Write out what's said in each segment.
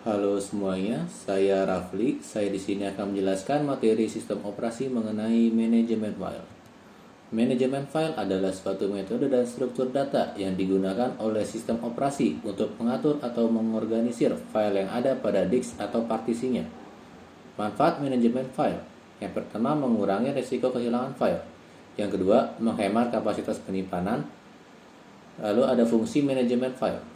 Halo semuanya, saya Rafli. Saya di sini akan menjelaskan materi sistem operasi mengenai manajemen file. Manajemen file adalah suatu metode dan struktur data yang digunakan oleh sistem operasi untuk mengatur atau mengorganisir file yang ada pada disk atau partisinya. Manfaat manajemen file: yang pertama, mengurangi risiko kehilangan file. Yang kedua, menghemat kapasitas penyimpanan. Lalu ada fungsi manajemen file.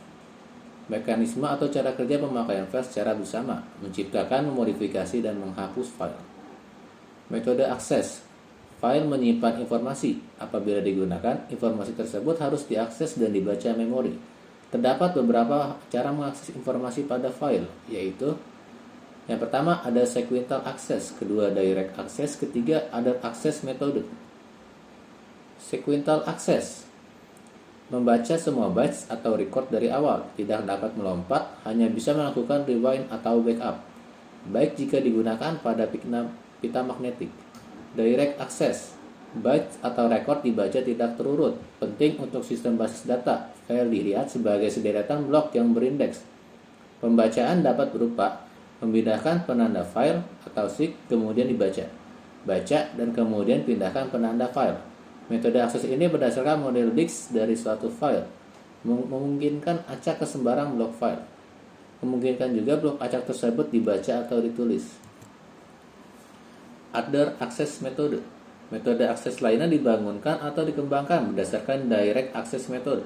Mekanisme atau cara kerja pemakaian file secara bersama, menciptakan, memodifikasi, dan menghapus file. Metode akses. File menyimpan informasi. Apabila digunakan, informasi tersebut harus diakses dan dibaca memori. Terdapat beberapa cara mengakses informasi pada file, yaitu yang pertama ada sequential access, kedua direct access, ketiga other access method. Sequential access: membaca semua bytes atau record dari awal, tidak dapat melompat, hanya bisa melakukan rewind atau backup, baik jika digunakan pada pita magnetik. Direct access: bytes atau record dibaca tidak terurut, penting untuk sistem basis data. File dilihat sebagai sederetan blok yang berindeks. Pembacaan dapat berupa memindahkan penanda file atau seek, kemudian dibaca, baca, dan kemudian pindahkan penanda file. Metode akses ini berdasarkan model disk dari suatu file, memungkinkan acak ke sembarang blok file. Memungkinkan juga blok acak tersebut dibaca atau ditulis. Other access method. Metode akses lainnya dibangunkan atau dikembangkan berdasarkan direct access method.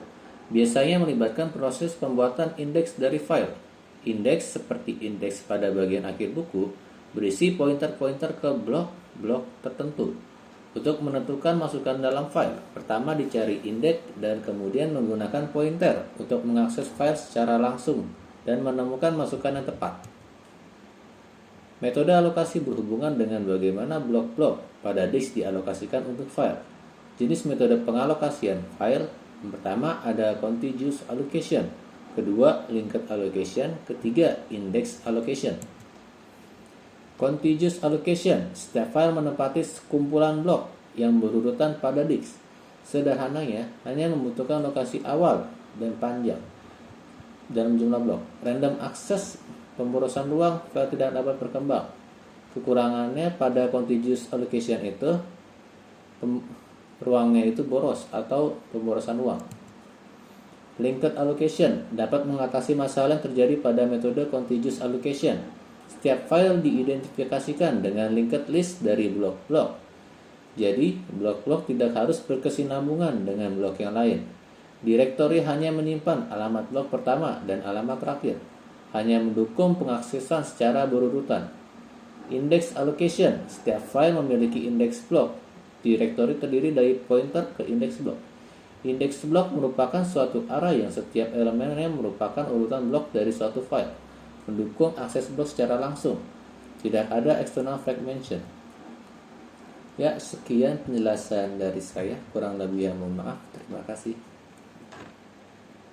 Biasanya melibatkan proses pembuatan indeks dari file. Indeks seperti indeks pada bagian akhir buku berisi pointer-pointer ke blok-blok tertentu. Untuk menentukan masukan dalam file, pertama dicari indeks dan kemudian menggunakan pointer untuk mengakses file secara langsung dan menemukan masukan yang tepat. Metode alokasi berhubungan dengan bagaimana blok-blok pada disk dialokasikan untuk file. Jenis metode pengalokasian file: yang pertama ada contiguous allocation, kedua linked allocation, ketiga index allocation. Contiguous allocation: setiap file menempati sekumpulan blok yang berurutan pada disk. Sederhananya, hanya membutuhkan lokasi awal dan panjang dalam jumlah blok. Random access: pemborosan ruang, file tidak dapat berkembang. Kekurangannya pada contiguous allocation itu ruangnya itu boros atau pemborosan ruang. Linked allocation dapat mengatasi masalah yang terjadi pada metode contiguous allocation. Setiap file diidentifikasikan dengan linked list dari blok-blok. Jadi, blok-blok tidak harus berkesinambungan dengan blok yang lain. Direktori hanya menyimpan alamat blok pertama dan alamat terakhir, hanya mendukung pengaksesan secara berurutan. Index allocation: setiap file memiliki indeks blok. Direktori terdiri dari pointer ke indeks blok. Indeks blok merupakan suatu array yang setiap elemennya merupakan urutan blok dari suatu file, mendukung akses blok secara langsung. Tidak ada external fragmentation. Ya, sekian penjelasan dari saya. Kurang lebih yang mohon maaf. Terima kasih.